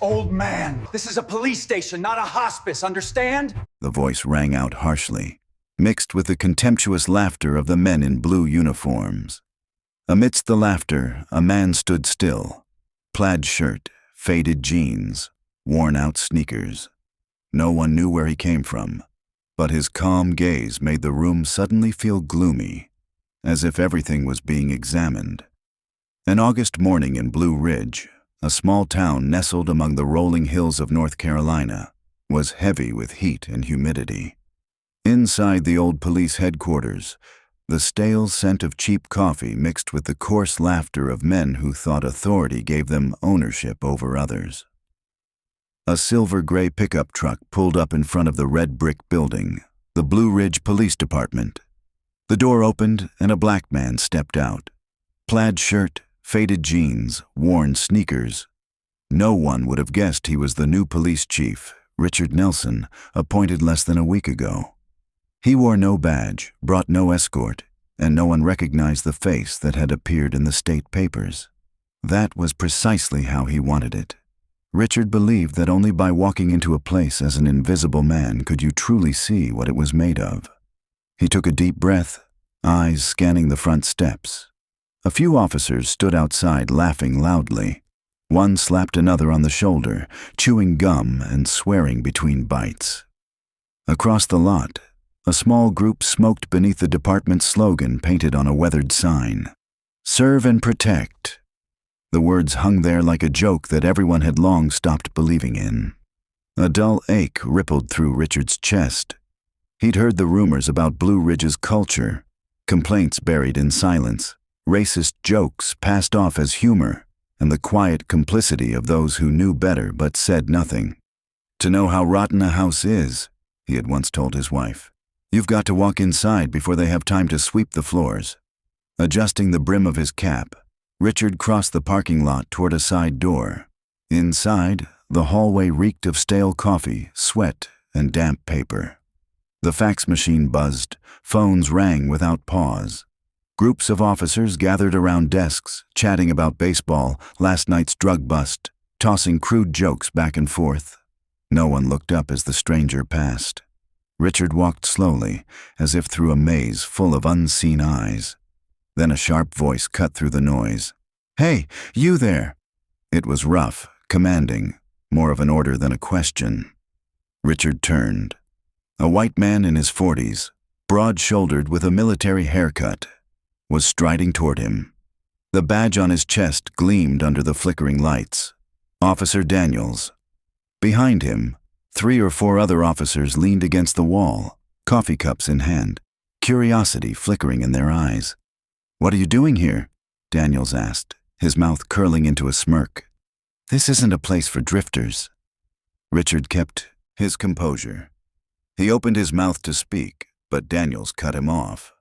Old man, this is a police station, not a hospice, understand? The voice rang out harshly, mixed with the contemptuous laughter of the men in blue uniforms. Amidst the laughter, a man stood still. Plaid shirt, faded jeans, worn-out sneakers. No one knew where he came from, but his calm gaze made the room suddenly feel gloomy, as if everything was being examined. An August morning in Blue Ridge, a small town nestled among the rolling hills of North Carolina, was heavy with heat and humidity. Inside the old police headquarters, the stale scent of cheap coffee mixed with the coarse laughter of men who thought authority gave them ownership over others. A silver-gray pickup truck pulled up in front of the red brick building, the Blue Ridge Police Department. The door opened and a black man stepped out. Plaid shirt, faded jeans, worn sneakers. No one would have guessed he was the new police chief, Richard Nelson, appointed less than a week ago. He wore no badge, brought no escort, and no one recognized the face that had appeared in the state papers. That was precisely how he wanted it. Richard believed that only by walking into a place as an invisible man could you truly see what it was made of. He took a deep breath, eyes scanning the front steps. A few officers stood outside laughing loudly. One slapped another on the shoulder, chewing gum and swearing between bites. Across the lot, a small group smoked beneath the department's slogan painted on a weathered sign. "Serve and protect." The words hung there like a joke that everyone had long stopped believing in. A dull ache rippled through Richard's chest. He'd heard the rumors about Blue Ridge's culture, complaints buried in silence, racist jokes passed off as humor, and the quiet complicity of those who knew better but said nothing. "To know how rotten a house is," he had once told his wife, "you've got to walk inside before they have time to sweep the floors." Adjusting the brim of his cap, Richard crossed the parking lot toward a side door. Inside, the hallway reeked of stale coffee, sweat, and damp paper. The fax machine buzzed, phones rang without pause. Groups of officers gathered around desks, chatting about baseball, last night's drug bust, tossing crude jokes back and forth. No one looked up as the stranger passed. Richard walked slowly, as if through a maze full of unseen eyes. Then a sharp voice cut through the noise. "Hey, you there!" It was rough, commanding, more of an order than a question. Richard turned. A white man in his 40s, broad-shouldered with a military haircut, was striding toward him. The badge on his chest gleamed under the flickering lights. Officer Daniels. Behind him, 3 or 4 other officers leaned against the wall, coffee cups in hand, curiosity flickering in their eyes. "What are you doing here?" Daniels asked, his mouth curling into a smirk. "This isn't a place for drifters." Richard kept his composure. He opened his mouth to speak, but Daniels cut him off.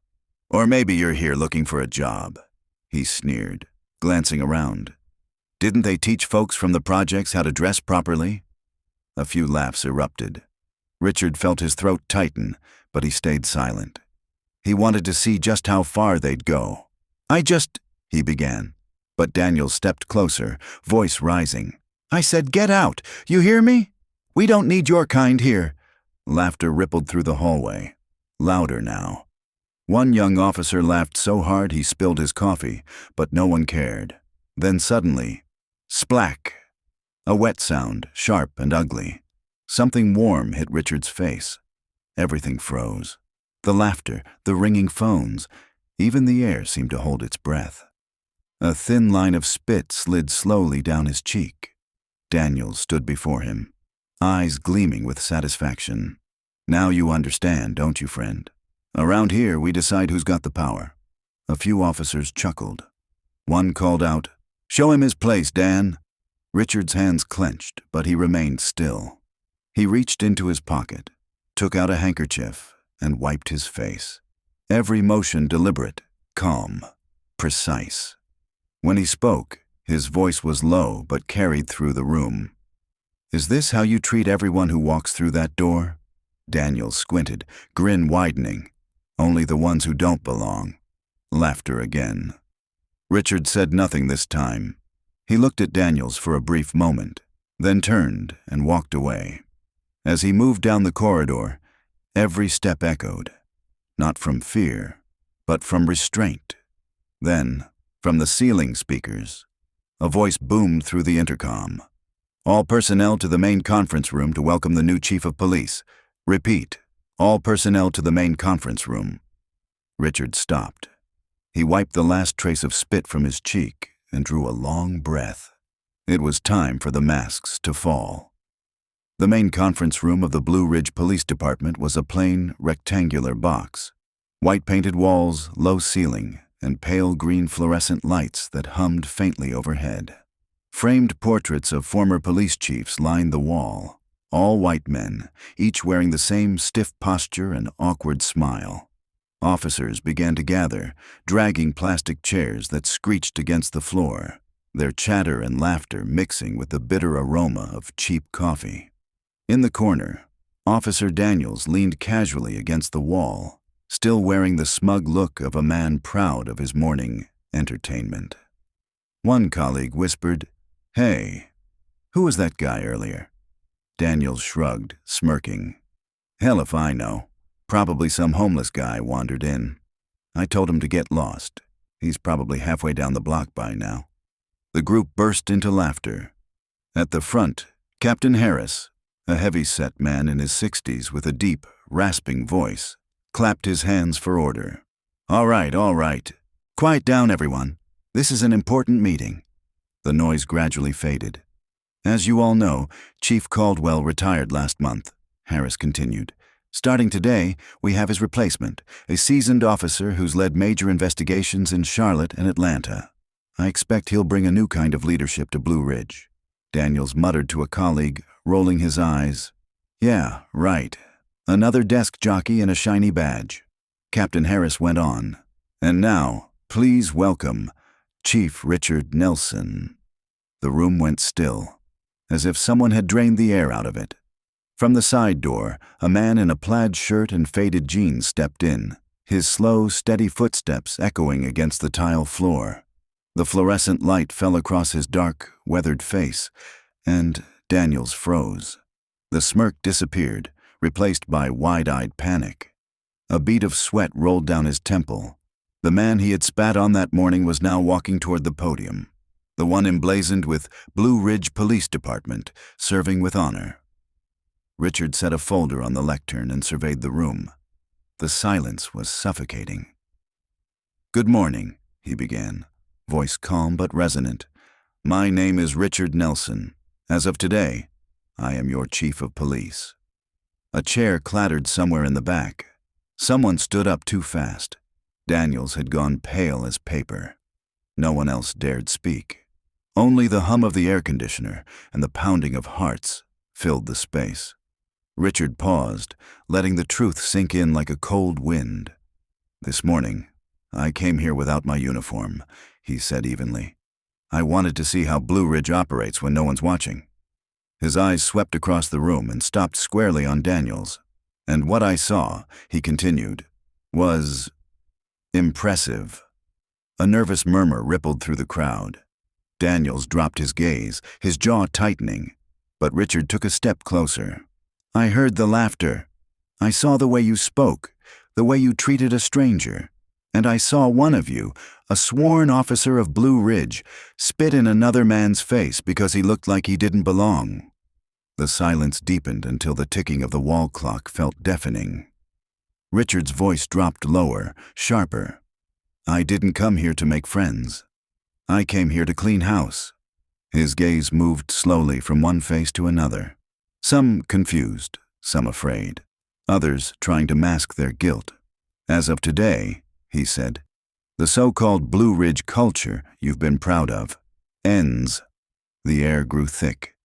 "Or maybe you're here looking for a job," he sneered, glancing around. "Didn't they teach folks from the projects how to dress properly?" A few laughs erupted. Richard felt his throat tighten, but he stayed silent. He wanted to see just how far they'd go. He began. But Daniels stepped closer, voice rising. "I said get out! You hear me? We don't need your kind here." Laughter rippled through the hallway. Louder now. One young officer laughed so hard he spilled his coffee, but no one cared. Then suddenly, splack! A wet sound, sharp and ugly. Something warm hit Richard's face. Everything froze. The laughter, the ringing phones, even the air seemed to hold its breath. A thin line of spit slid slowly down his cheek. Daniels stood before him, eyes gleaming with satisfaction. "Now you understand, don't you, friend? Around here, we decide who's got the power." A few officers chuckled. One called out, "Show him his place, Dan." Richard's hands clenched, but he remained still. He reached into his pocket, took out a handkerchief, and wiped his face. Every motion deliberate, calm, precise. When he spoke, his voice was low but carried through the room. "Is this how you treat everyone who walks through that door?" Daniel squinted, grin widening. "Only the ones who don't belong." Laughter again. Richard said nothing this time. He looked at Daniels for a brief moment, then turned and walked away. As he moved down the corridor, every step echoed, not from fear, but from restraint. Then, from the ceiling speakers, a voice boomed through the intercom. "All personnel to the main conference room to welcome the new chief of police. Repeat, all personnel to the main conference room." Richard stopped. He wiped the last trace of spit from his cheek and drew a long breath. It was time for the masks to fall. The main conference room of the Blue Ridge Police Department was a plain, rectangular box. White-painted walls, low ceiling, and pale green fluorescent lights that hummed faintly overhead. Framed portraits of former police chiefs lined the wall, all white men, each wearing the same stiff posture and awkward smile. Officers began to gather, dragging plastic chairs that screeched against the floor, their chatter and laughter mixing with the bitter aroma of cheap coffee. In the corner, Officer Daniels leaned casually against the wall, still wearing the smug look of a man proud of his morning entertainment. One colleague whispered, "Hey, who was that guy earlier?" Daniels shrugged, smirking. "Hell if I know. Probably some homeless guy wandered in. I told him to get lost. He's probably halfway down the block by now." The group burst into laughter. At the front, Captain Harris, a heavy-set man in his 60s with a deep, rasping voice, clapped his hands for order. All right. Quiet down, everyone. This is an important meeting." The noise gradually faded. "As you all know, Chief Caldwell retired last month," Harris continued. "Starting today, we have his replacement, a seasoned officer who's led major investigations in Charlotte and Atlanta. I expect he'll bring a new kind of leadership to Blue Ridge." Daniels muttered to a colleague, rolling his eyes. "Yeah, right. Another desk jockey and a shiny badge." Captain Harris went on. "And now, please welcome Chief Richard Nelson." The room went still, as if someone had drained the air out of it. From the side door, a man in a plaid shirt and faded jeans stepped in, his slow, steady footsteps echoing against the tile floor. The fluorescent light fell across his dark, weathered face, and Daniels froze. The smirk disappeared, replaced by wide-eyed panic. A bead of sweat rolled down his temple. The man he had spat on that morning was now walking toward the podium, the one emblazoned with Blue Ridge Police Department, serving with honor. Richard set a folder on the lectern and surveyed the room. The silence was suffocating. "Good morning," he began, voice calm but resonant. "My name is Richard Nelson. As of today, I am your chief of police." A chair clattered somewhere in the back. Someone stood up too fast. Daniels had gone pale as paper. No one else dared speak. Only the hum of the air conditioner and the pounding of hearts filled the space. Richard paused, letting the truth sink in like a cold wind. "This morning, I came here without my uniform," he said evenly. "I wanted to see how Blue Ridge operates when no one's watching." His eyes swept across the room and stopped squarely on Daniels. "And what I saw," he continued, "was impressive." A nervous murmur rippled through the crowd. Daniels dropped his gaze, his jaw tightening, but Richard took a step closer. "I heard the laughter. I saw the way you spoke, the way you treated a stranger. And I saw one of you, a sworn officer of Blue Ridge, spit in another man's face because he looked like he didn't belong." The silence deepened until the ticking of the wall clock felt deafening. Richard's voice dropped lower, sharper. "I didn't come here to make friends. I came here to clean house." His gaze moved slowly from one face to another. Some confused, some afraid, others trying to mask their guilt. "As of today," he said, "the so-called Blue Ridge culture you've been proud of ends." The air grew thick.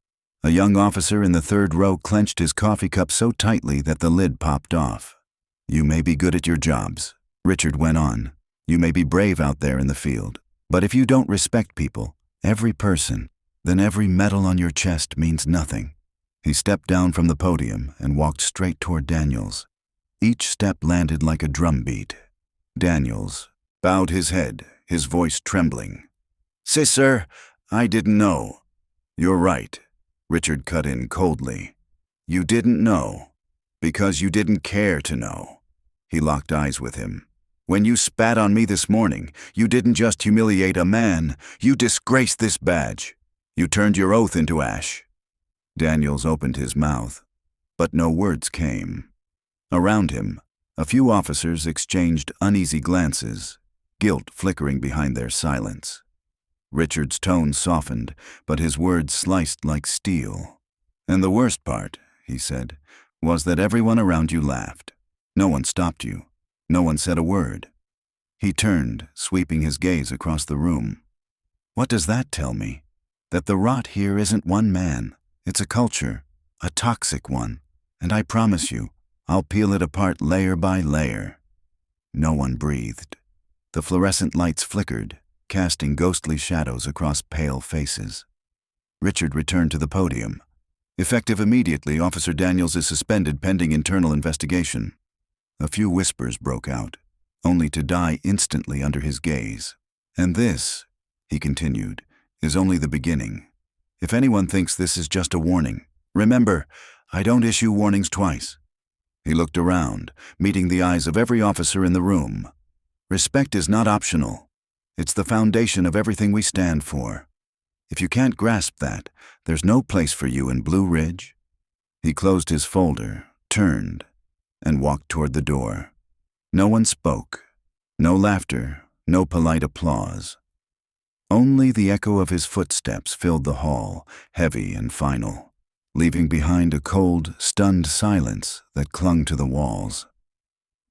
A young officer in the third row clenched his coffee cup so tightly that the lid popped off. "You may be good at your jobs," Richard went on. "You may be brave out there in the field. But if you don't respect people, every person, then every medal on your chest means nothing." He stepped down from the podium and walked straight toward Daniels. Each step landed like a drumbeat. Daniels bowed his head, his voice trembling. "Sir, I didn't know." "You're right. Richard cut in coldly. You didn't know. Because you didn't care to know. He locked eyes with him. When you spat on me this morning, you didn't just humiliate a man, you disgraced this badge. You turned your oath into ash. Daniels opened his mouth, but no words came. Around him, a few officers exchanged uneasy glances, guilt flickering behind their silence. Richard's tone softened, but his words sliced like steel. And the worst part, he said, was that everyone around you laughed. No one stopped you. No one said a word. He turned, sweeping his gaze across the room. What does that tell me? That the rot here isn't one man. It's a culture, a toxic one. And I promise you, I'll peel it apart layer by layer. No one breathed. The fluorescent lights flickered, casting ghostly shadows across pale faces. Richard returned to the podium. Effective immediately, Officer Daniels is suspended pending internal investigation. A few whispers broke out, only to die instantly under his gaze. And this, he continued, is only the beginning. If anyone thinks this is just a warning, remember, I don't issue warnings twice. He looked around, meeting the eyes of every officer in the room. Respect is not optional. It's the foundation of everything we stand for. If you can't grasp that, there's no place for you in Blue Ridge. He closed his folder, turned, and walked toward the door. No one spoke. No laughter, no polite applause. Only the echo of his footsteps filled the hall, heavy and final, leaving behind a cold, stunned silence that clung to the walls.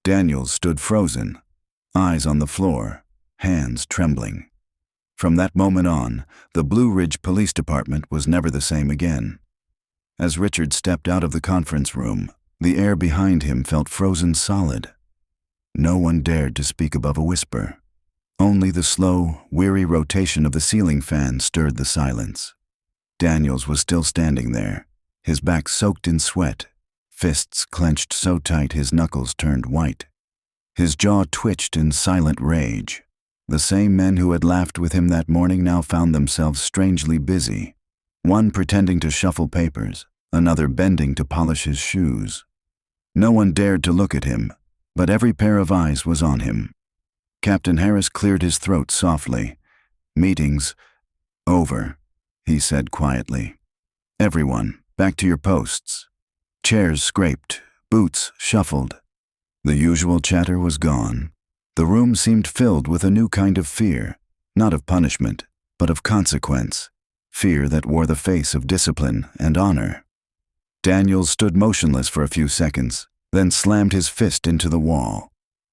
Daniels stood frozen, eyes on the floor, hands trembling. From that moment on, the Blue Ridge Police Department was never the same again. As Richard stepped out of the conference room, the air behind him felt frozen solid. No one dared to speak above a whisper. Only the slow, weary rotation of the ceiling fan stirred the silence. Daniels was still standing there, his back soaked in sweat, fists clenched so tight his knuckles turned white. His jaw twitched in silent rage. The same men who had laughed with him that morning now found themselves strangely busy, one pretending to shuffle papers, another bending to polish his shoes. No one dared to look at him, but every pair of eyes was on him. Captain Harris cleared his throat softly. Meetings over, he said quietly. Everyone, back to your posts. Chairs scraped, boots shuffled. The usual chatter was gone. The room seemed filled with a new kind of fear, not of punishment, but of consequence, fear that wore the face of discipline and honor. Daniels stood motionless for a few seconds, then slammed his fist into the wall.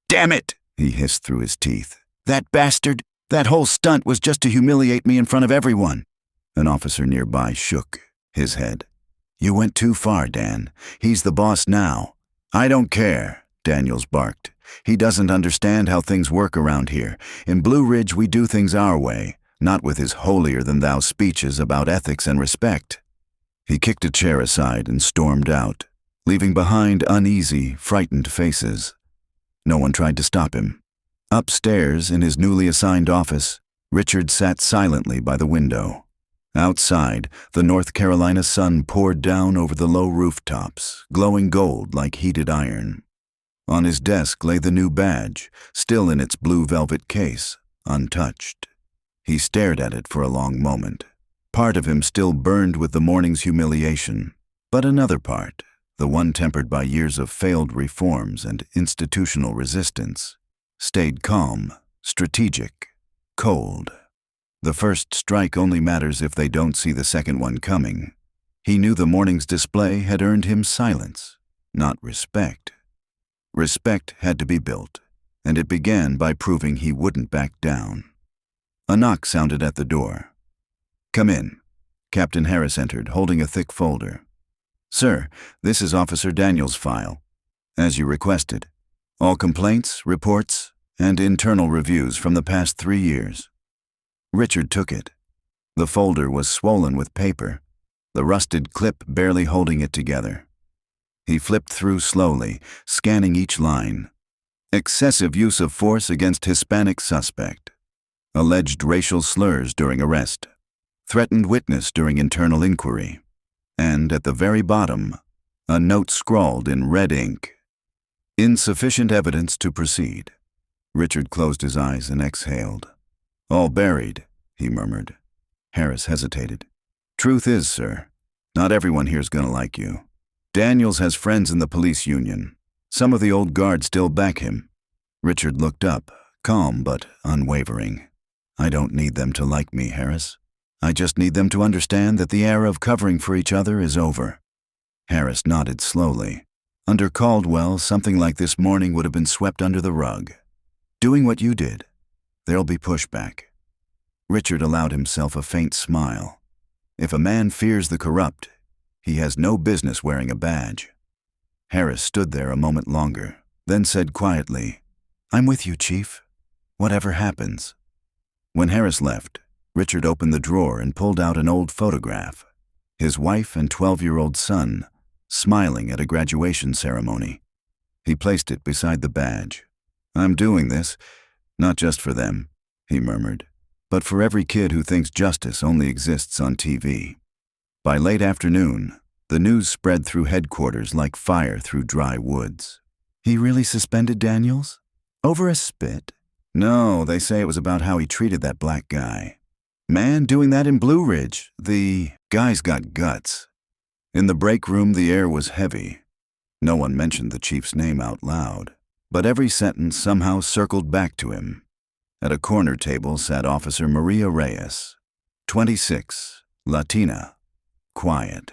"Damn it!" he hissed through his teeth. "That bastard! That whole stunt was just to humiliate me in front of everyone." An officer nearby shook his head. "You went too far, Dan. He's the boss now." "I don't care," Daniels barked. "He doesn't understand how things work around here. In Blue Ridge, we do things our way, not with his holier-than-thou speeches about ethics and respect." He kicked a chair aside and stormed out, leaving behind uneasy, frightened faces. No one tried to stop him. Upstairs, in his newly assigned office, Richard sat silently by the window. Outside, the North Carolina sun poured down over the low rooftops, glowing gold like heated iron. On his desk lay the new badge, still in its blue velvet case, untouched. He stared at it for a long moment. Part of him still burned with the morning's humiliation, but another part, the one tempered by years of failed reforms and institutional resistance, stayed calm, strategic, cold. The first strike only matters if they don't see the second one coming. He knew the morning's display had earned him silence, not respect. Respect had to be built, and it began by proving he wouldn't back down. A knock sounded at the door. "Come in." Captain Harris entered, holding a thick folder. "Sir, this is Officer Daniels' file, as you requested. All complaints, reports, and internal reviews from the past 3 years." Richard took it. The folder was swollen with paper, the rusted clip barely holding it together. He flipped through slowly, scanning each line. Excessive use of force against Hispanic suspect. Alleged racial slurs during arrest. Threatened witness during internal inquiry. and at the very bottom, a note scrawled in red ink. Insufficient evidence to proceed. Richard closed his eyes and exhaled. All buried, he murmured. Harris hesitated. Truth is, sir, not everyone here's gonna like you. Daniels has friends in the police union. Some of the old guard still back him. Richard looked up, calm but unwavering. I don't need them to like me, Harris. I just need them to understand that the era of covering for each other is over. Harris nodded slowly. Under Caldwell, something like this morning would have been swept under the rug. Doing what you did, there'll be pushback. Richard allowed himself a faint smile. If a man fears the corrupt, he has no business wearing a badge. Harris stood there a moment longer, then said quietly, I'm with you, Chief. Whatever happens. When Harris left, Richard opened the drawer and pulled out an old photograph. His wife and 12-year-old son, smiling at a graduation ceremony. He placed it beside the badge. I'm doing this, not just for them, he murmured, but for every kid who thinks justice only exists on TV. By late afternoon, the news spread through headquarters like fire through dry woods. He really suspended Daniels? Over a spit? No, they say it was about how he treated that black guy. Man doing that in Blue Ridge. The guy's got guts. In the break room, the air was heavy. No one mentioned the chief's name out loud, but every sentence somehow circled back to him. At a corner table sat Officer Maria Reyes, 26, Latina, quiet.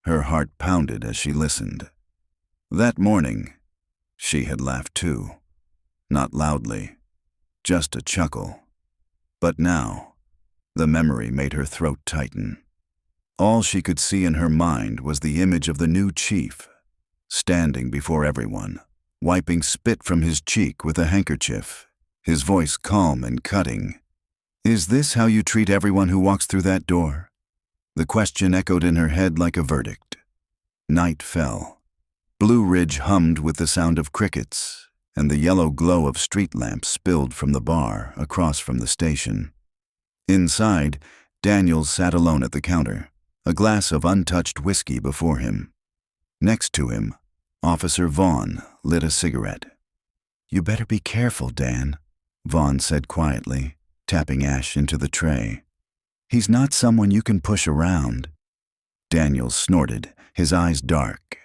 Her heart pounded as she listened. That morning, she had laughed too. Not loudly, just a chuckle. But now, the memory made her throat tighten. All she could see in her mind was the image of the new chief, standing before everyone, wiping spit from his cheek with a handkerchief, his voice calm and cutting. Is this how you treat everyone who walks through that door? The question echoed in her head like a verdict. Night fell. Blue Ridge hummed with the sound of crickets, and the yellow glow of street lamps spilled from the bar across from the station. Inside, Daniels sat alone at the counter, a glass of untouched whiskey before him. Next to him, Officer Vaughn lit a cigarette. You better be careful, Dan, Vaughn said quietly, tapping ash into the tray. He's not someone you can push around. Daniels snorted, his eyes dark.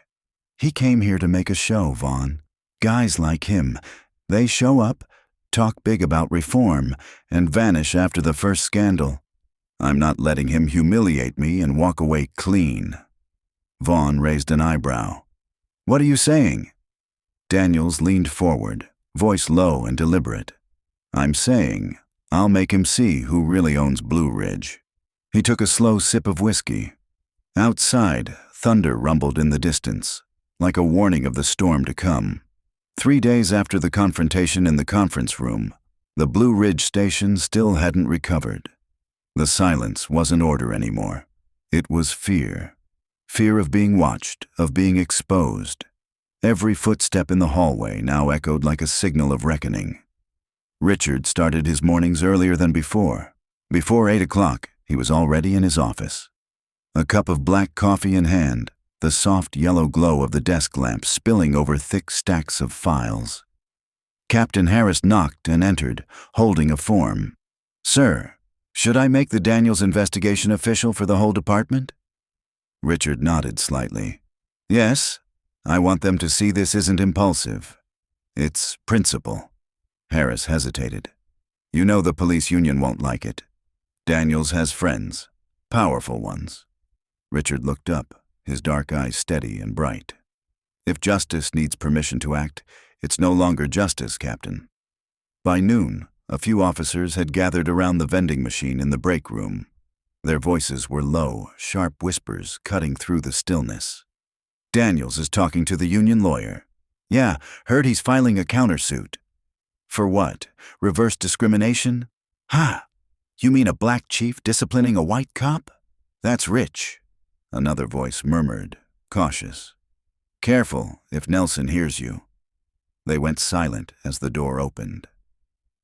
He came here to make a show, Vaughn. Guys like him, they show up, talk big about reform, and vanish after the first scandal. I'm not letting him humiliate me and walk away clean. Vaughn raised an eyebrow. What are you saying? Daniels leaned forward, voice low and deliberate. I'm saying I'll make him see who really owns Blue Ridge. He took a slow sip of whiskey. Outside, thunder rumbled in the distance, like a warning of the storm to come. 3 days after the confrontation in the conference room, the Blue Ridge station still hadn't recovered. The silence wasn't order anymore. It was fear. Fear of being watched, of being exposed. Every footstep in the hallway now echoed like a signal of reckoning. Richard started his mornings earlier than before. Before 8 o'clock, he was already in his office. A cup of black coffee in hand, the soft yellow glow of the desk lamp spilling over thick stacks of files. Captain Harris knocked and entered, holding a form. Sir, should I make the Daniels investigation official for the whole department? Richard nodded slightly. Yes, I want them to see this isn't impulsive. It's principle. Harris hesitated. You know the police union won't like it. Daniels has friends, powerful ones. Richard looked up, his dark eyes steady and bright. If justice needs permission to act, it's no longer justice, Captain. By noon, a few officers had gathered around the vending machine in the break room. Their voices were low, sharp whispers cutting through the stillness. Daniels is talking to the union lawyer. Yeah, heard he's filing a countersuit. For what? Reverse discrimination? Ha! You mean a black chief disciplining a white cop? That's rich. Another voice murmured, cautious. Careful if Nelson hears you. They went silent as the door opened.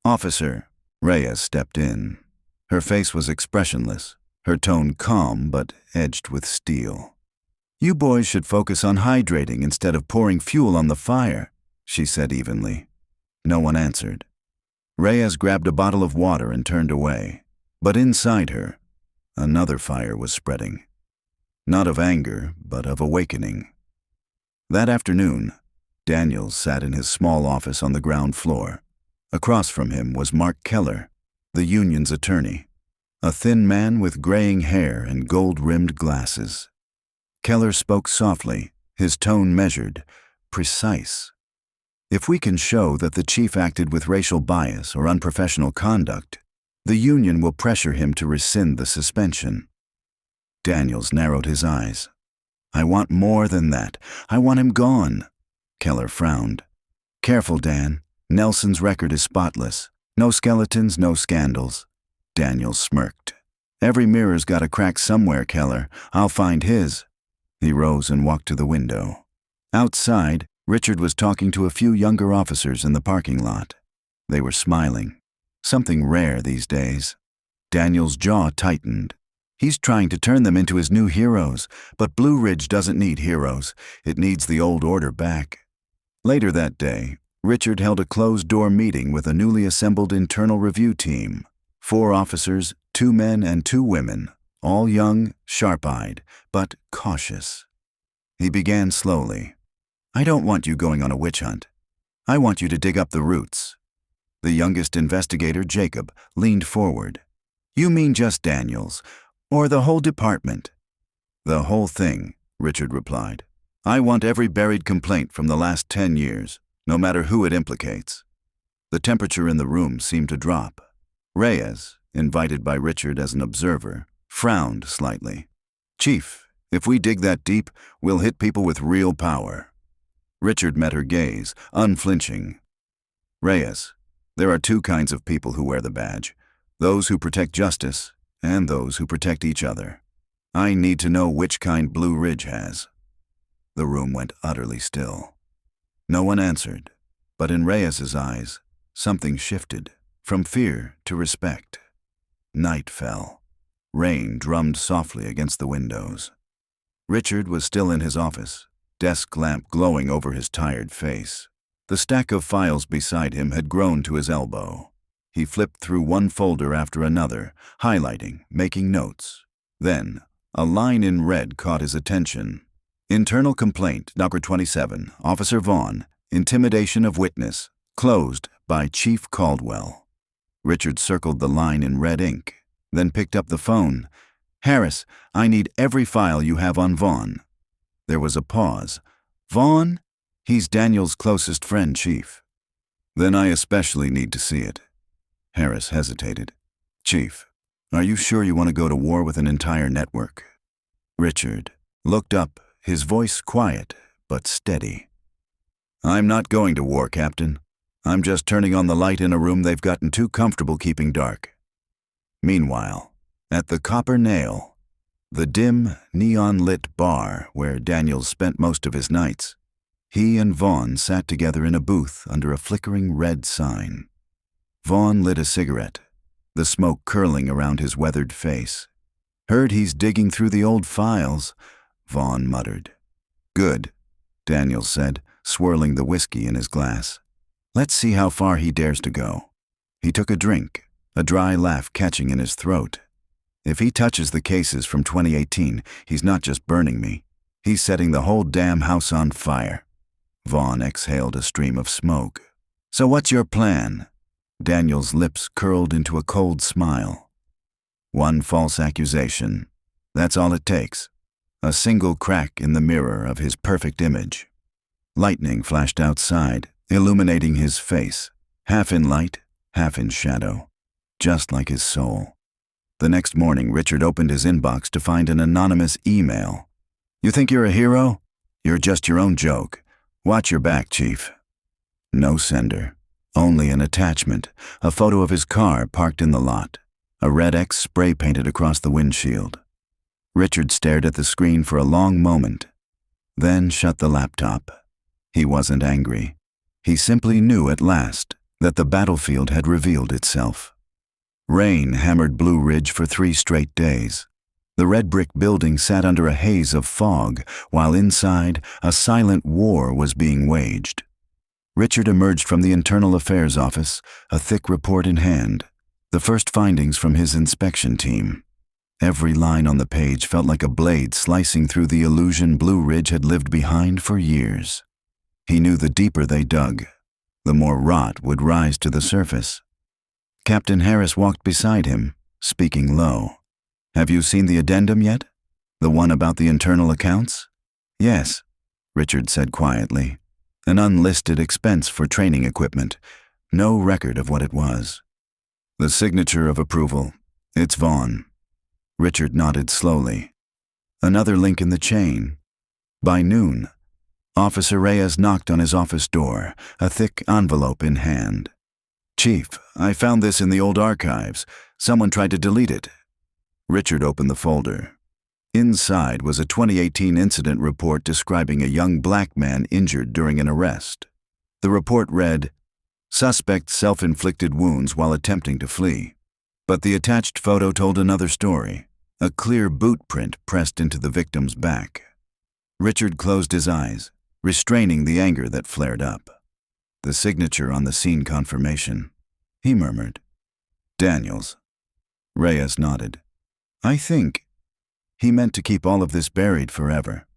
Officer, Reyes stepped in. Her face was expressionless, her tone calm but edged with steel. "You boys should focus on hydrating instead of pouring fuel on the fire," she said evenly. No one answered. Reyes grabbed a bottle of water and turned away, but inside her, another fire was spreading. Not of anger, but of awakening. That afternoon, Daniels sat in his small office on the ground floor. Across from him was Mark Keller, the union's attorney, a thin man with graying hair and gold-rimmed glasses. Keller spoke softly, his tone measured, precise. "If we can show that the chief acted with racial bias or unprofessional conduct, the union will pressure him to rescind the suspension." Daniels narrowed his eyes. "I want more than that. I want him gone." Keller frowned. "Careful, Dan. Nelson's record is spotless. No skeletons, no scandals." Daniels smirked. "Every mirror's got a crack somewhere, Keller. I'll find his." He rose and walked to the window. Outside, Richard was talking to a few younger officers in the parking lot. They were smiling. Something rare these days. Daniel's jaw tightened. He's trying to turn them into his new heroes, but Blue Ridge doesn't need heroes. It needs the old order back. Later that day, Richard held a closed-door meeting with a newly assembled internal review team. 4 officers, 2 men and 2 women, all young, sharp-eyed, but cautious. He began slowly. "I don't want you going on a witch hunt. I want you to dig up the roots." The youngest investigator, Jacob, leaned forward. "You mean just Daniels, or the whole department?" "The whole thing," Richard replied. "I want every buried complaint from the last 10 years, no matter who it implicates." The temperature in the room seemed to drop. Reyes, invited by Richard as an observer, frowned slightly. "Chief, if we dig that deep, we'll hit people with real power." Richard met her gaze, unflinching. "Reyes, there are 2 kinds of people who wear the badge, those who protect justice and those who protect each other. I need to know which kind Blue Ridge has." The room went utterly still. No one answered, but in Reyes's eyes, something shifted, from fear to respect. Night fell. Rain drummed softly against the windows. Richard was still in his office, desk lamp glowing over his tired face. The stack of files beside him had grown to his elbow. He flipped through one folder after another, highlighting, making notes. Then, a line in red caught his attention. "Internal complaint, number 27, Officer Vaughn, intimidation of witness, closed by Chief Caldwell." Richard circled the line in red ink, then picked up the phone. "Harris, I need every file you have on Vaughn." There was a pause. "Vaughn? He's Daniel's closest friend, Chief." "Then I especially need to see it." Harris hesitated. "Chief, are you sure you want to go to war with an entire network?" Richard looked up, his voice quiet but steady. "I'm not going to war, Captain. I'm just turning on the light in a room they've gotten too comfortable keeping dark." Meanwhile, at the Copper Nail, the dim, neon-lit bar where Daniels spent most of his nights, he and Vaughn sat together in a booth under a flickering red sign. Vaughn lit a cigarette, the smoke curling around his weathered face. "Heard he's digging through the old files," Vaughn muttered. "Good," Daniels said, swirling the whiskey in his glass. "Let's see how far he dares to go." He took a drink, a dry laugh catching in his throat. "If he touches the cases from 2018, he's not just burning me. He's setting the whole damn house on fire." Vaughn exhaled a stream of smoke. "So what's your plan?" Daniel's lips curled into a cold smile. "One false accusation. That's all it takes. A single crack in the mirror of his perfect image." Lightning flashed outside, illuminating his face, half in light, half in shadow, just like his soul. The next morning, Richard opened his inbox to find an anonymous email. "You think you're a hero? You're just your own joke. Watch your back, Chief." No sender. Only an attachment, a photo of his car parked in the lot, a red X spray-painted across the windshield. Richard stared at the screen for a long moment, then shut the laptop. He wasn't angry. He simply knew at last that the battlefield had revealed itself. Rain hammered Blue Ridge for 3 straight days. The red brick building sat under a haze of fog, while inside, a silent war was being waged. Richard emerged from the Internal Affairs office, a thick report in hand, the first findings from his inspection team. Every line on the page felt like a blade slicing through the illusion Blue Ridge had lived behind for years. He knew the deeper they dug, the more rot would rise to the surface. Captain Harris walked beside him, speaking low. "Have you seen the addendum yet? The one about the internal accounts?" "Yes," Richard said quietly. "An unlisted expense for training equipment. No record of what it was." "The signature of approval. It's Vaughn." Richard nodded slowly. Another link in the chain. By noon, Officer Reyes knocked on his office door, a thick envelope in hand. "Chief, I found this in the old archives. Someone tried to delete it." Richard opened the folder. Inside was a 2018 incident report describing a young black man injured during an arrest. The report read, "Suspect self-inflicted wounds while attempting to flee." But the attached photo told another story, a clear boot print pressed into the victim's back. Richard closed his eyes, restraining the anger that flared up. "The signature on the scene confirmation," he murmured. "Daniels." Reyes nodded. "I think he meant to keep all of this buried forever."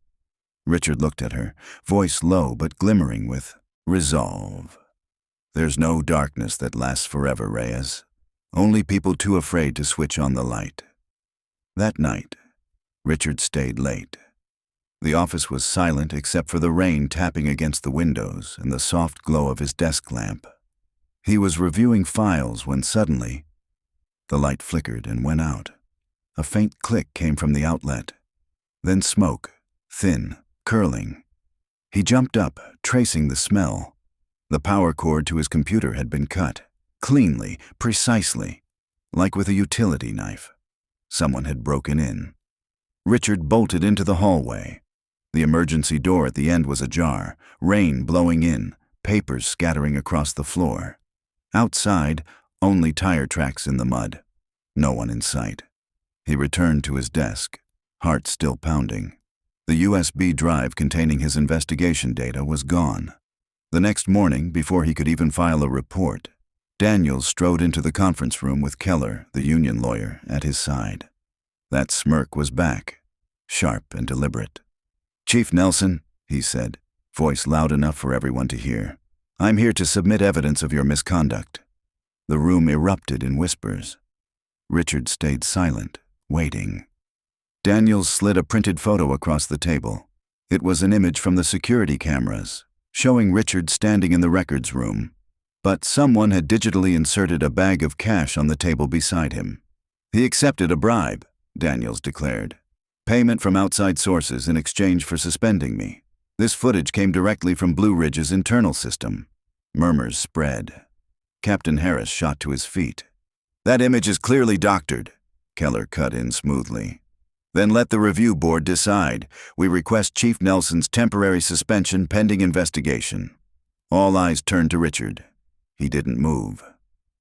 Richard looked at her, voice low but glimmering with resolve. "There's no darkness that lasts forever, Reyes. Only people too afraid to switch on the light." That night, Richard stayed late. The office was silent except for the rain tapping against the windows and the soft glow of his desk lamp. He was reviewing files when suddenly, the light flickered and went out. A faint click came from the outlet. Then smoke, thin, curling. He jumped up, tracing the smell. The power cord to his computer had been cut, cleanly, precisely, like with a utility knife. Someone had broken in. Richard bolted into the hallway. The emergency door at the end was ajar, rain blowing in, papers scattering across the floor. Outside, only tire tracks in the mud. No one in sight. He returned to his desk, heart still pounding. The USB drive containing his investigation data was gone. The next morning, before he could even file a report, Daniels strode into the conference room with Keller, the union lawyer, at his side. That smirk was back, sharp and deliberate. "Chief Nelson," he said, voice loud enough for everyone to hear, "I'm here to submit evidence of your misconduct." The room erupted in whispers. Richard stayed silent, waiting. Daniels slid a printed photo across the table. It was an image from the security cameras, showing Richard standing in the records room. But someone had digitally inserted a bag of cash on the table beside him. "He accepted a bribe," Daniels declared. "Payment from outside sources in exchange for suspending me. This footage came directly from Blue Ridge's internal system." Murmurs spread. Captain Harris shot to his feet. "That image is clearly doctored," Keller cut in smoothly. "Then let the review board decide. We request Chief Nelson's temporary suspension pending investigation." All eyes turned to Richard. He didn't move,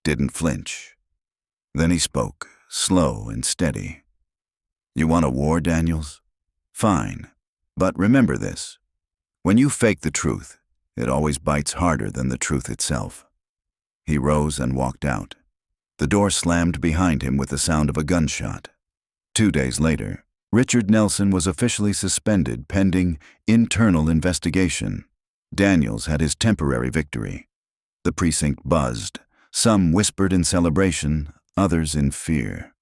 didn't flinch. Then he spoke, slow and steady. "You want a war, Daniels? Fine. But remember this. When you fake the truth, it always bites harder than the truth itself." He rose and walked out. The door slammed behind him with the sound of a gunshot. 2 days later, Richard Nelson was officially suspended pending internal investigation. Daniels had his temporary victory. The precinct buzzed. Some whispered in celebration, others in fear.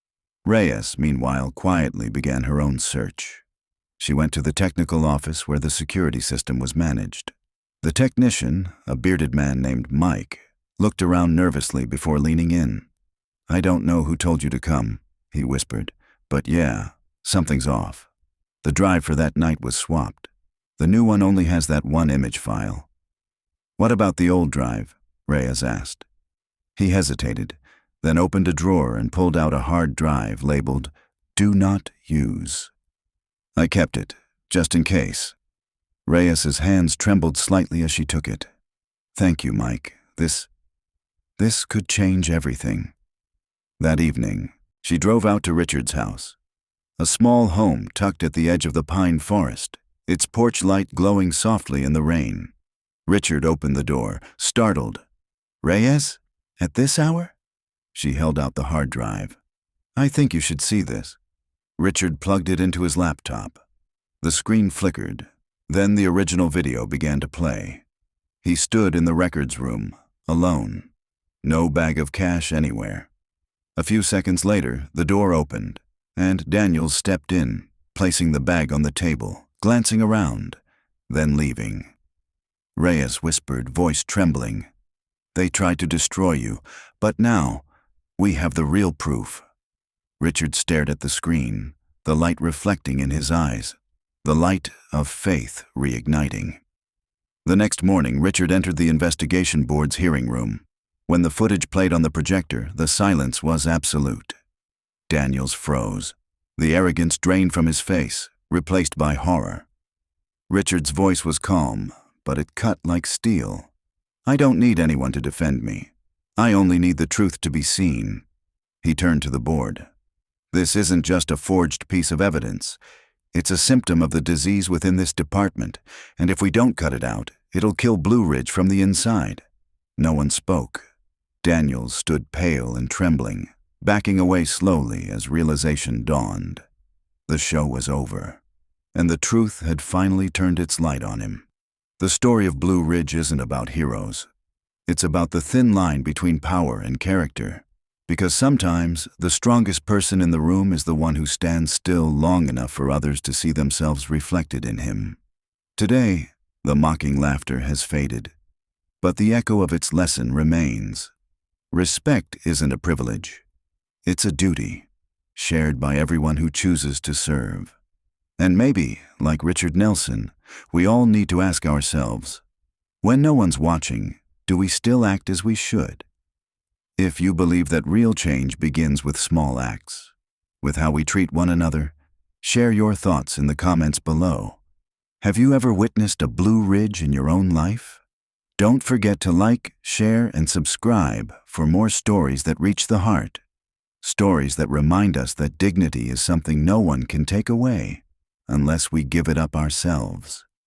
Reyes, meanwhile, quietly began her own search. She went to the technical office where the security system was managed. The technician, a bearded man named Mike, looked around nervously before leaning in. "I don't know who told you to come," he whispered, "but yeah, something's off. The drive for that night was swapped. The new one only has that one image file." "What about the old drive?" Reyes asked. He hesitated, then opened a drawer and pulled out a hard drive labeled, "Do not use." "I kept it, just in case." Reyes's hands trembled slightly as she took it. "Thank you, Mike. This could change everything." That evening, she drove out to Richard's house. A small home tucked at the edge of the pine forest, its porch light glowing softly in the rain. Richard opened the door, startled. "Reyes? At this hour?" She held out the hard drive. "I think you should see this." Richard plugged it into his laptop. The screen flickered. Then the original video began to play. He stood in the records room, alone. No bag of cash anywhere. A few seconds later, the door opened, and Daniels stepped in, placing the bag on the table, glancing around, then leaving. Reyes whispered, voice trembling, "They tried to destroy you, but now we have the real proof." Richard stared at the screen, the light reflecting in his eyes, the light of faith reigniting. The next morning, Richard entered the investigation board's hearing room. When the footage played on the projector, the silence was absolute. Daniels froze. The arrogance drained from his face, replaced by horror. Richard's voice was calm, but it cut like steel. "I don't need anyone to defend me. I only need the truth to be seen." He turned to the board. "This isn't just a forged piece of evidence. It's a symptom of the disease within this department, and if we don't cut it out, it'll kill Blue Ridge from the inside." No one spoke. Daniels stood pale and trembling, backing away slowly as realization dawned. The show was over, and the truth had finally turned its light on him. The story of Blue Ridge isn't about heroes. It's about the thin line between power and character. Because sometimes the strongest person in the room is the one who stands still long enough for others to see themselves reflected in him. Today, the mocking laughter has faded, but the echo of its lesson remains. Respect isn't a privilege. It's a duty, shared by everyone who chooses to serve. And maybe, like Richard Nelson, we all need to ask ourselves, when no one's watching, do we still act as we should? If you believe that real change begins with small acts, with how we treat one another, share your thoughts in the comments below. Have you ever witnessed a Blue Ridge in your own life? Don't forget to like, share, and subscribe for more stories that reach the heart. Stories that remind us that dignity is something no one can take away unless we give it up ourselves.